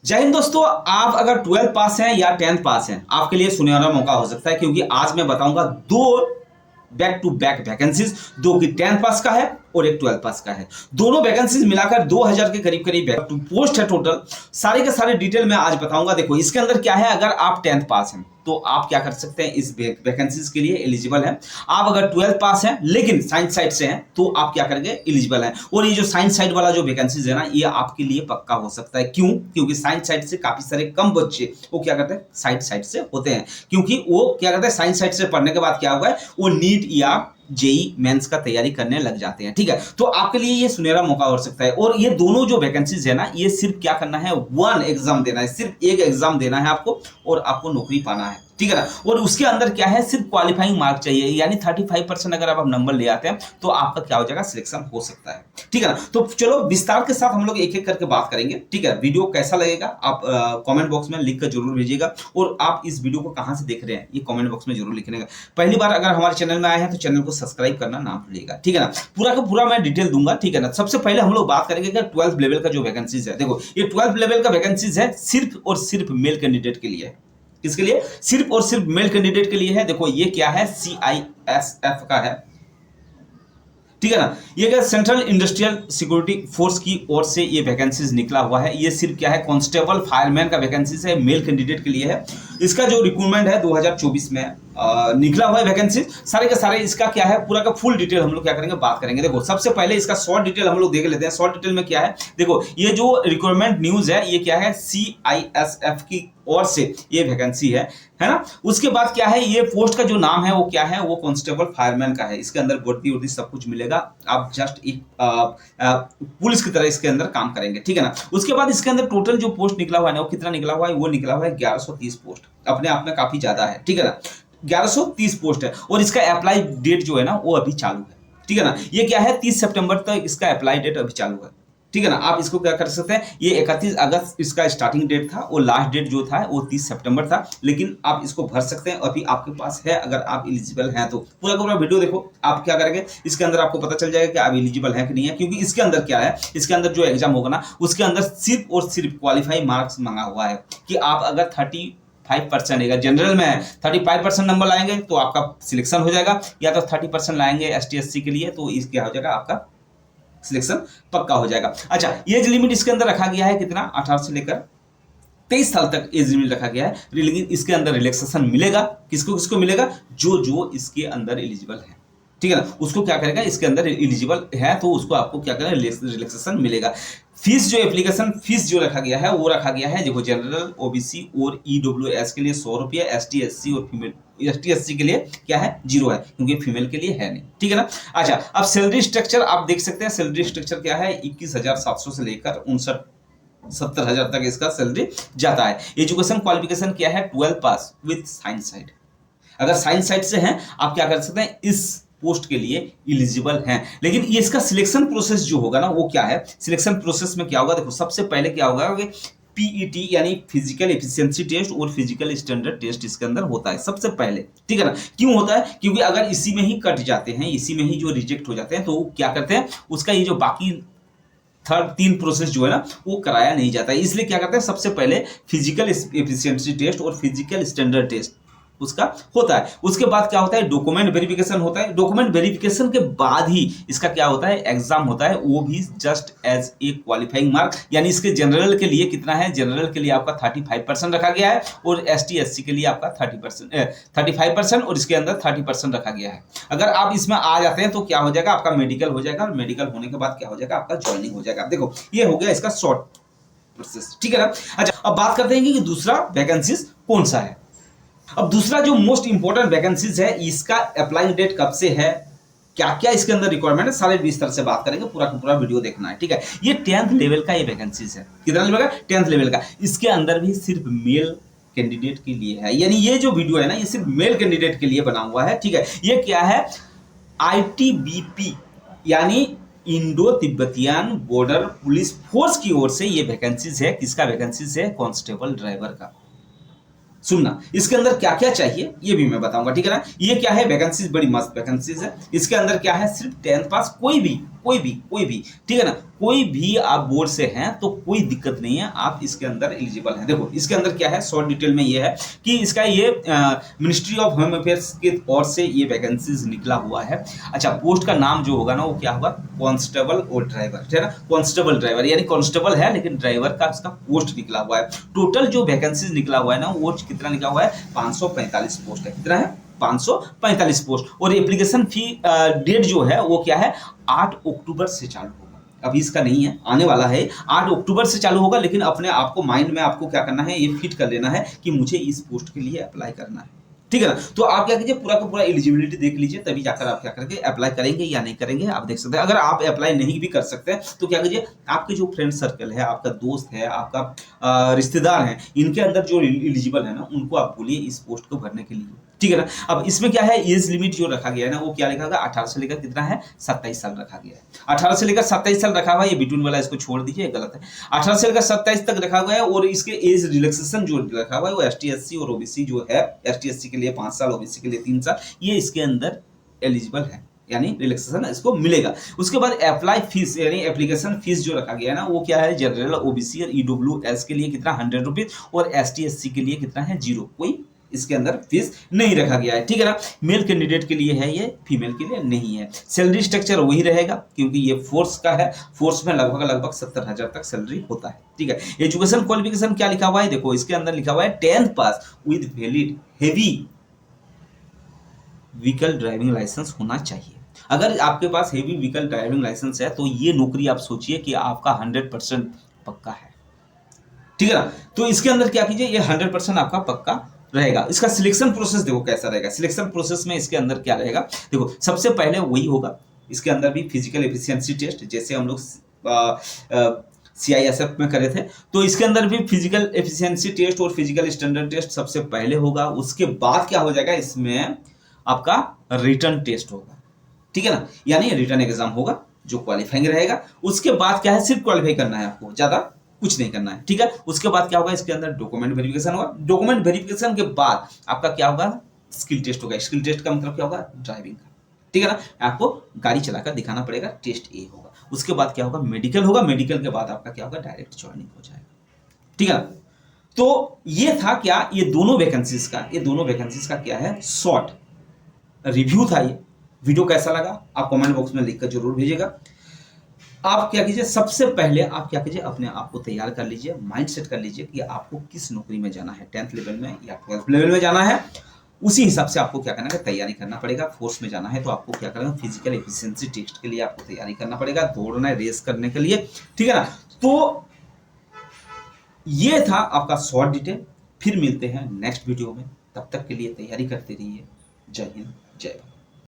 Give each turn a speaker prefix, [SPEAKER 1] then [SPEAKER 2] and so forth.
[SPEAKER 1] जय हिंद दोस्तों। आप अगर 12th पास हैं या 10th पास हैं, आपके लिए सुनहरा मौका हो सकता है, क्योंकि आज मैं बताऊंगा दो बैक टू बैक वैकेंसीज, दो की 10th पास का है और एक 12th पास का है। दोनों वैकेंसीज मिलाकर 2000 के करीब करीब बैक टू पोस्ट है टोटल। सारे के सारे डिटेल में आज बताऊंगा। देखो इसके अंदर क्या है, अगर आप 10th पास हैं तो आप क्या कर सकते हैं, इस वैकेंसीज के लिए एलिजिबल हैं। आप अगर 12th पास हैं लेकिन साइंस साइड से हैं तो आप क्या करेंगे, एलिजिबल हैं। और ये जो साइंस साइड वाला जो वैकेंसीज है ना, ये आपके लिए पक्का हो सकता है। क्यों? क्योंकि साइंस साइड से काफी सारे कम बच्चे वो क्या करते हैं, साइड से होते हैं। क्योंकि वो क्या करते हैं, साइंस साइड से पढ़ने के बाद क्या होगा, वो नीट या जेई मेंस का तैयारी करने लग जाते हैं। ठीक है, तो आपके लिए ये सुनहरा मौका हो सकता है। और ये दोनों जो वैकेंसीज है ना, ये सिर्फ क्या करना है, वन एग्जाम देना है, सिर्फ एक एग्जाम देना है आपको और आपको नौकरी पाना है। ठीक है ना। और उसके अंदर क्या है, सिर्फ क्वालिफाइंग मार्क चाहिए, यानी 35% अगर आप नंबर ले आते हैं तो आपका क्या हो जाएगा, सिलेक्शन हो सकता है। ठीक है ना। तो चलो विस्तार के साथ हम लोग एक एक करके बात करेंगे। ठीक है, वीडियो कैसा लगेगा आप कमेंट बॉक्स में लिख कर जरूर भेजिएगा। और आप इस वीडियो को कहां से देख रहे हैं, ये कमेंट बॉक्स में जरूर लिखने का। पहली बार अगर हमारे चैनल में आए हैं तो चैनल को सब्सक्राइब करना ना भूलिएगा। ठीक है ना। पूरा का पूरा मैं डिटेल दूंगा। ठीक है ना। सबसे पहले हम लोग बात करेंगे कि 12th लेवल का जो वैकेंसीज है, देखो ये 12th लेवल का वैकेंसीज है सिर्फ और सिर्फ मेल कैंडिडेट के लिए है। किसके लिए? सिर्फ और सिर्फ मेल कैंडिडेट के लिए है। देखो ये क्या है, CISF का है। ठीक है ना। ये क्या, सेंट्रल इंडस्ट्रियल सिक्योरिटी फोर्स की ओर से ये वैकेंसीज निकला हुआ है। ये सिर्फ क्या है, कांस्टेबल फायरमैन का वैकेंसीज है, मेल कैंडिडेट के लिए है। इसका जो रिक्रूटमेंट है 2024 में निकला हुआ है वैकेंसी। सारे के सारे इसका क्या है, पूरा का फुल डिटेल हम लोग क्या करेंगे, बात करेंगे। देखो सबसे पहले इसका शॉर्ट डिटेल हम लोग देख लेते हैं। शॉर्ट डिटेल में क्या है, देखो ये जो रिक्रूटमेंट न्यूज है ये क्या है, CISF की ओर से ये वैकेंसी है ना। उसके बाद क्या है, ये पोस्ट का जो नाम है वो क्या है, वो कांस्टेबल फायरमैन का है। इसके अंदर वर्दी वर्दी सब कुछ मिलेगा। आप जस्ट एक पुलिस की तरह इसके अंदर काम करेंगे। ठीक है ना। उसके बाद इसके अंदर टोटल जो पोस्ट निकला हुआ है ना, वो कितना निकला हुआ है, वो निकला हुआ है 1130 पोस्ट। अपने आप में काफी ज्यादा है। ठीक है ना। 1130 पोस्ट है और इसका अप्लाई डेट जो है ना, वो अभी चालू है। ठीक है ना। ये क्या है, 30 सितंबर तक इसका अप्लाई डेट अभी चालू है। ठीक है ना। आप इसको क्या कर सकते हैं, ये 31 अगस्त इसका स्टार्टिंग डेट था और लास्ट डेट जो था वो 30 सितंबर था। लेकिन आप इसको भर सकते हैं, अभी आपके पास है, अगर आप एलिजिबल हैं तो। पूरा का पूरा वीडियो देखो, आप क्या करेंगे, इसके अंदर आपको पता चल जाएगा कि आप एलिजिबल हैं कि नहीं है। क्योंकि इसके अंदर क्या है, इसके अंदर जो एग्जाम होगा ना, उसके अंदर सिर्फ और सिर्फ क्वालिफाई मार्क्स मांगा हुआ है कि आप अगर 35% अगर जनरल में है 35% नंबर लाएंगे तो आपका सिलेक्शन हो जाएगा, या तो 30% लाएंगे ST SC के लिए तो इस क्या हो जाएगा, आपका सिलेक्शन पक्का हो जाएगा। अच्छा, एज लिमिट इसके अंदर रखा गया है कितना, 18 से लेकर 23 साल तक एज लिमिट रखा गया है। लेकिन इसके अंदर रिलैक्सेशन मिलेगा, किसको किसको मिलेगा, जो इसके अंदर एलिजिबल है। ठीक है ना। उसको क्या करेगा, इसके अंदर एलिजिबल है तो उसको आपको क्या करेगा, रिलैक्सेशन मिलेगा। फीस जो एप्लीकेशन फीस जो रखा गया है वो रखा गया है, देखो जनरल OBC और EWS के लिए 100 रुपया, ST SC और फीमेल ST SC के लिए क्या है, 0 है, क्योंकि फीमेल के लिए है नहीं। ठीक है ना। अच्छा, अब सैलरी स्ट्रक्चर आप देख सकते हैं। सैलरी स्ट्रक्चर क्या है, 21,700 से लेकर 70,000 तक इसका सैलरी जाता है। एजुकेशन क्वालिफिकेशन क्या है, 12th pass with science side. अगर साइंस साइड से हैं आप क्या कर सकते हैं, इस पोस्ट के लिए एलिजिबल हैं। लेकिन ये इसका सिलेक्शन प्रोसेस जो होगा ना, वो क्या है, सिलेक्शन प्रोसेस में क्या होगा, देखो सबसे पहले क्या होगा कि PET यानी फिजिकल एफिशिएंसी टेस्ट और फिजिकल स्टैंडर्ड टेस्ट इसके अंदर होता है सबसे पहले। ठीक है ना। क्यों होता है, क्योंकि अगर इसी में ही कट जाते हैं, इसी में ही जो रिजेक्ट हो जाते हैं, तो क्या करते हैं, उसका ये जो बाकी थर्ड 3 प्रोसेस जो है ना, वो कराया नहीं जाता है। इसलिए क्या करते हैं, सबसे पहले फिजिकल एफिशिएंसी टेस्ट और फिजिकल स्टैंडर्ड टेस्ट उसका होता है। उसके बाद क्या होता है, डॉक्यूमेंट वेरिफिकेशन होता है। डॉक्यूमेंट वेरिफिकेशन के बाद ही इसका क्या होता है, एग्जाम होता है, वो भी just as a qualifying mark. यानी इसके जनरल के लिए कितना है, जनरल के लिए आपका 35% रखा गया है और ST SC के लिए आपका 35% और इसके अंदर 30% रखा गया है। अगर आप इसमें आ जाते हैं तो क्या हो जाएगा, आपका मेडिकल हो जाएगा और मेडिकल होने के बाद क्या हो जाएगा, आपका ज्वाइनिंग हो जाएगा। देखो ये हो गया इसका शॉर्ट प्रोसेस। ठीक है ना। अच्छा, अब बात करते हैं कि दूसरा वैकेंसीज कौन सा है। अब दूसरा जो मोस्ट इंपॉर्टेंट वैकेंसीज है, इसका अप्लाई डेट कब से है, क्या क्या इसके अंदर रिक्वायरमेंट है, सारे विस्तार से बात करेंगे। पूरा का पूरा वीडियो देखना है। ठीक है। ये 10th लेवल का ये वैकेंसीज है। कितना लेवल का, 10th लेवल का। इसके अंदर भी सिर्फ मेल कैंडिडेट के लिए है, यानी ये जो वीडियो है ना, ये सिर्फ मेल कैंडिडेट के लिए बना हुआ है। ठीक है। ये क्या है, ITBP यानी Indo Tibetan border police force की ओर से ये वैकेंसीज है। किसका वैकेंसीज है, कांस्टेबल ड्राइवर का। सुनना, इसके अंदर क्या क्या चाहिए ये भी मैं बताऊंगा। ठीक है ना। ये क्या है, वैकेंसीज बड़ी मस्त वैकेंसीज है। इसके अंदर क्या है, सिर्फ 10th पास, कोई भी कोई भी, ठीक है ना, कोई भी आप बोर्ड से हैं तो कोई दिक्कत नहीं है, आप इसके अंदर एलिजिबल हैं। देखो इसके अंदर क्या है, शॉर्ट डिटेल में ये है कि इसका ये मिनिस्ट्री ऑफ होम अफेयर्स की ओर से ये वैकेंसीज निकला हुआ है। अच्छा, पोस्ट का नाम जो होगा ना वो क्या होगा, कांस्टेबल और ड्राइवर, ठीक है ना, कांस्टेबल ड्राइवर, यानी कांस्टेबल है लेकिन ड्राइवर का इसका पोस्ट निकला हुआ है। टोटल जो वैकेंसीज निकला हुआ है ना वो कितना निकला हुआ है, 545 पोस्ट है। कितना है, 545 पोस्ट। और एप्लीकेशन फी डेट जो है वो क्या है, 8 अक्टूबर से चालू होगा। अभी इसका नहीं है, आने वाला है, 8 अक्टूबर से चालू होगा। लेकिन अपने आपको माइंड में आपको क्या करना है, ये फिट कर लेना है कि मुझे इस पोस्ट के लिए अप्लाई करना है, ठीक है ना। तो आप क्या कीजिए, पूरा का पूरा एलिजिबिलिटी देख लीजिए, तभी जाकर आप क्या करेंगे, अप्लाई करेंगे या नहीं करेंगे आप देख सकते हैं। अगर आप अप्लाई नहीं भी कर सकते हैं तो क्या कीजिए, आपके जो फ्रेंड सर्कल है, आपका दोस्त है, आपका रिश्तेदार है, इनके अंदर जो एलिजिबल है ना उनको आप बोलिए इस पोस्ट को भरने के लिए, ठीक है ना। अब इसमें क्या है, एज लिमिट जो रखा गया है ना वो क्या लिखा गया, 18 से लेकर कितना है, 27 साल रखा गया है। 18 से लेकर 27 साल रखा हुआ है, ये बिटवीन वाला इसको छोड़ दीजिए, गलत है। 18 से लेकर 27 तक रखा गया है। और इसके एज रिलैक्सेशन जो रखा हुआ है वो एसटी एससी और ओबीसी जो है, एसटी एससी के लिए 5 साल, ओबीसी के लिए 3 साल, ये इसके अंदर एलिजिबल है, यानी रिलैक्सेशन इसको मिलेगा। उसके बाद अप्लाई फीस यानी एप्लीकेशन फीस जो रखा गया है ना वो क्या है, जनरल, ओबीसी और ईडब्ल्यूएस के लिए कितना 100 रुपीज और एसटी एससी के लिए कितना है 0, कोई इसके अंदर फीस नहीं रखा गया है, ठीक है ना। मेल कैंडिडेट के लिए है ये, फीमेल के लिए नहीं है। सैलरी स्ट्रक्चर वही रहेगा क्योंकि ये फोर्स का है, फोर्स में लगभग 70,000 तक सैलरी होता है, ठीक है। एजुकेशन क्वालिफिकेशन क्या लिखा हुआ है, देखो इसके अंदर लिखा हुआ है 10th pass with valid heavy vehicle driving licence होना चाहिए। अगर आपके पास हेवी व्हीकल ड्राइविंग लाइसेंस है तो ये नौकरी आप सोचिए कि आपका 100% पक्का है, ठीक है ना। तो इसके अंदर क्या कीजिए, ये 100% आपका पक्का रहेगा। इसका सिलेक्शन प्रोसेस देखो कैसा रहेगा। सिलेक्शन प्रोसेस में इसके अंदर क्या रहेगा, देखो सबसे पहले वही होगा, इसके अंदर भी फिजिकल एफिशिएंसी टेस्ट, जैसे हम लोग CISF में करे थे, तो इसके अंदर भी फिजिकल एफिशिएंसी टेस्ट और फिजिकल स्टैंडर्ड टेस्ट सबसे पहले होगा। उसके बाद क्या हो जाएगा, इसमें आपका रिटर्न टेस्ट होगा, ठीक है ना, यानी रिटर्न एग्जाम होगा जो क्वालिफाइंग रहेगा। उसके बाद क्या है, सिर्फ क्वालिफाई करना है आपको, ज्यादा कुछ नहीं करना है, ठीक है। उसके बाद क्या होगा, इसके अंदर डॉक्यूमेंट वेरिफिकेशन होगा। डॉक्यूमेंट वेरिफिकेशन के बाद आपका क्या होगा, स्किल टेस्ट होगा। स्किल टेस्ट का मतलब क्या होगा, ड्राइविंग का, ठीक है ना, आपको गाड़ी चलाकर दिखाना पड़ेगा, टेस्ट ए होगा। उसके बाद क्या होगा, मेडिकल होगा। मेडिकल के बाद आपका क्या होगा, डायरेक्ट ज्वाइनिंग हो जाएगा, ठीक है ना। तो ये था क्या, ये दोनों वैकेंसीज का क्या है, शॉर्ट रिव्यू था। ये वीडियो कैसा लगा आप कमेंट बॉक्स में लिखकर जरूर भेजिएगा। आप क्या कीजिए, सबसे पहले आप क्या कीजिए, अपने आप को तैयार कर लीजिए, माइंड सेट कर लीजिए कि आपको किस नौकरी में जाना है, 10th लेवल में या 12th लेवल में जाना है। उसी हिसाब से आपको क्या करना है, तैयारी करना पड़ेगा। फोर्स में जाना है तो आपको क्या करना है, फिजिकल एफिशिएंसी टेस्ट के लिए आपको तैयारी करना पड़ेगा, दौड़ना है, रेस करने के लिए, ठीक है ना। तो ये था आपका शॉर्ट डिटेल। फिर मिलते हैं नेक्स्ट वीडियो में, तब तक के लिए तैयारी करते रहिए। जय हिंद, जय भारत।